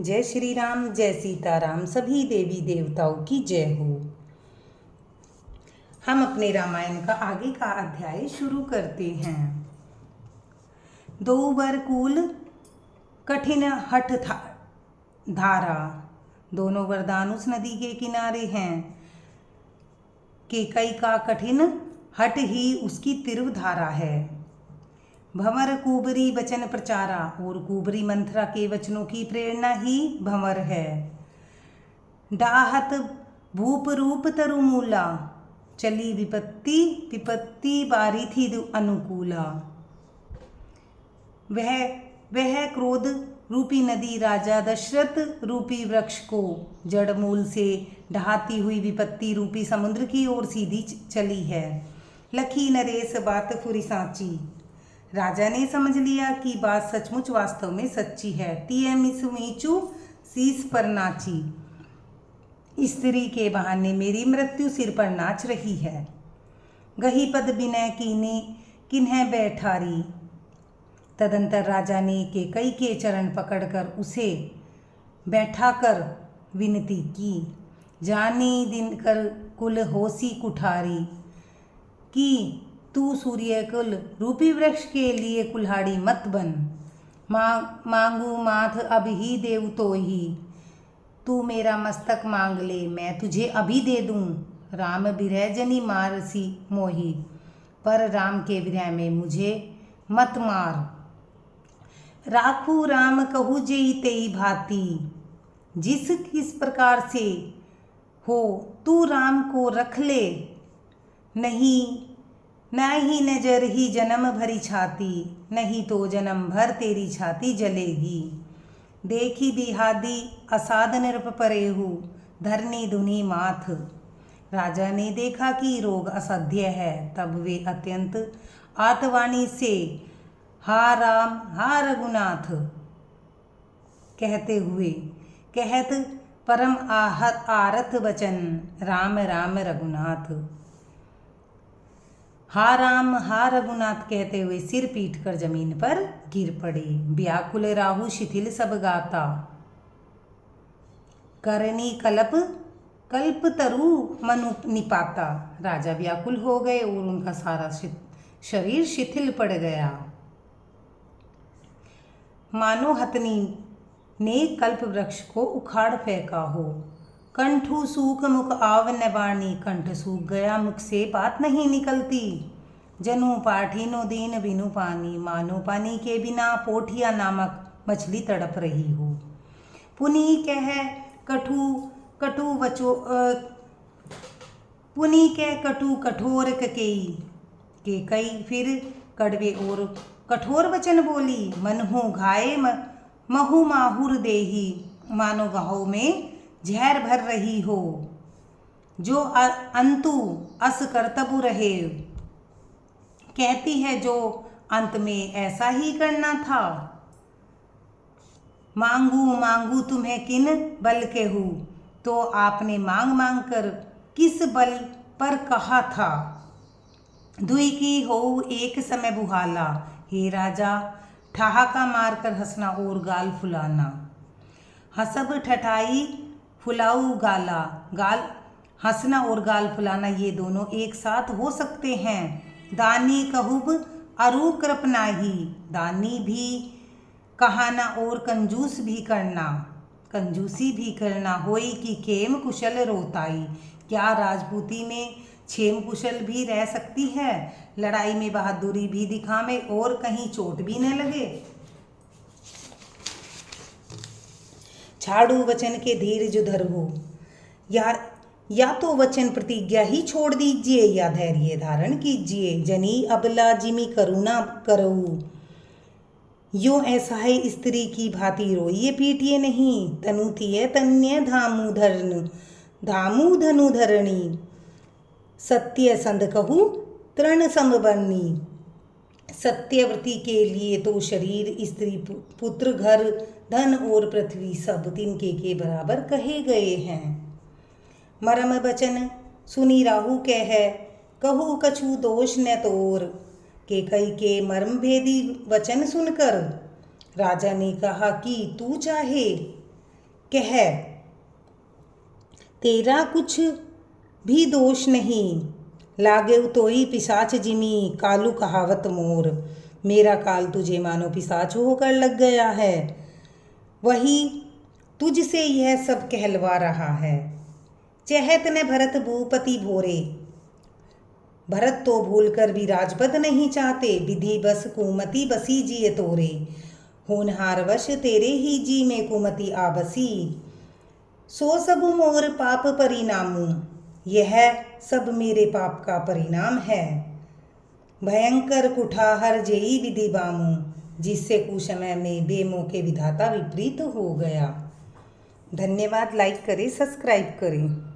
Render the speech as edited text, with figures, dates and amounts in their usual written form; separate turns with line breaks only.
जय श्री राम, जय सीताराम, सभी देवी देवताओं की जय हो। हम अपने रामायण का आगे का अध्याय शुरू करते हैं। दो वर कुल कठिन हठ धारा। दोनों वरदान उस नदी के किनारे हैं। केकई का कठिन हठ ही उसकी तीव्र धारा है। भंवर कुबरी वचन प्रचारा, और कुबरी मंथरा के वचनों की प्रेरणा ही भंवर है। डाहत भूप रूप तरुमूला, चली विपत्ति विपत्ति बारी थी अनुकूला। वह क्रोध रूपी नदी राजा दशरथ रूपी वृक्ष को जड़ मूल से ढहाती हुई विपत्ति रूपी समुद्र की ओर सीधी चली है। लखी नरेश बात फुरी सांची। राजा ने समझ लिया कि बात सचमुच वास्तव में सच्ची है। तिये मिसुमीचू शीस पर नाची, स्त्री के बहाने मेरी मृत्यु सिर पर नाच रही है। गही पद विनय कीने किन्ह बैठारी। तदंतर राजा ने केकई के चरण पकड़कर उसे बैठाकर विनती की। जानी दिनकर कुल होसी कुठारी, कि तू सूर्य कुल रूपी वृक्ष के लिए कुल्हाड़ी मत बन। मांगू माथ अब ही देव तो ही, तू मेरा मस्तक मांग ले मैं तुझे अभी दे दूं। राम विरह जनी मारसी मोही, पर राम के विरह में मुझे मत मार। राखू राम कहू जेई तेई भांति, जिस किस प्रकार से हो तू राम को रख ले। नहीं नहीं नजर ही जन्म भरी छाती, नहीं तो जन्म भर तेरी छाती जलेगी। देखी बिहादी असाध निरप परेहु, धरनी धुनी माथ। राजा ने देखा कि रोग असाध्य है, तब वे अत्यंत आतवाणी से हा राम हा रघुनाथ कहते हुए कहत परम आरथ वचन, राम राम रघुनाथ। हा राम हा रघुनाथ कहते हुए सिर पीट कर जमीन पर गिर पड़े। व्याकुल राहु शिथिल सब गाता, करनी कल्प कल्प तरु मनु निपाता। राजा व्याकुल हो गए और उनका सारा शरीर शिथिल पड़ गया, मानो हथनी ने कल्प वृक्ष को उखाड़ फेंका हो। कंठू सूख मुख आव न बाणी, कंठ सूख गया मुख से बात नहीं निकलती। जनु पाठीनो दीन बिनु पानी, मानो पानी के बिना पोठिया नामक मछली तड़प रही हो। पुनी कह कटु कटु वचो पुनी कह कटु कठोर ककेई, के कई फिर कड़वे और कठोर वचन बोली। मनहु घाये महु माहुर देही, मानो गाहों में जहर भर रही हो। जो अंतु अस करतबु रहे, कहती है जो अंत में ऐसा ही करना था। मांगू मांगू तुम्हें किन बल केहू, तो आपने मांग मांग कर किस बल पर कहा था। दुई की हो एक समय बुहाला, हे राजा ठहाका मारकर हंसना और गाल फुलाना। हसब ठठाई फुलाऊ गाला, गाल हंसना और गाल फुलाना ये दोनों एक साथ हो सकते हैं। दानी कहूब अरु कृपनाही, दानी भी कहाना और कंजूसी भी करना। होई कि खेम कुशल रोताई, क्या राजपूती में क्षेम कुशल भी रह सकती है। लड़ाई में बहादुरी भी दिखावे और कहीं चोट भी न लगे। छाड़ू वचन के धीरज धरहु, या तो वचन प्रतिज्ञा ही छोड़ दीजिए या धैर्य धारण कीजिए। जनी अबला जिमी करुणा करऊ, यो ऐसा है स्त्री की भांति रोइए पीटिए नहीं। तनु थिय तन्य धामु धनु धरणी, सत्य संध कहू तृण समबरनी। सत्यव्रती के लिए तो शरीर स्त्री पुत्र घर धन और पृथ्वी सब तिनके के बराबर कहे गए हैं। मरम बचन सुनी राहु कह, कहू कछु दोष न तोर। केकई के मर्म भेदी वचन सुनकर राजा ने कहा कि तू चाहे कह तेरा कुछ भी दोष नहीं, लागे तोई पिशाच जिमी कालू कहावत मोर। मेरा काल तुझे मानो पिशाच होकर लग गया है, वही तुझसे यह सब कहलवा रहा है। चहत ने भरत भूपति भोरे, भरत तो भूलकर भी राजपद नहीं चाहते, विधि बस कुमति बसी जिए तोरे। होनहार वश तेरे ही जी में कुमति आबसी, सो सब मोर पाप परिणामू, यह सब मेरे पाप का परिणाम है। भयंकर कुठाहर जेई विधि बामू, जिससे कुसमय में बेमौके विधाता विपरीत हो गया। धन्यवाद। लाइक करें, सब्सक्राइब करें।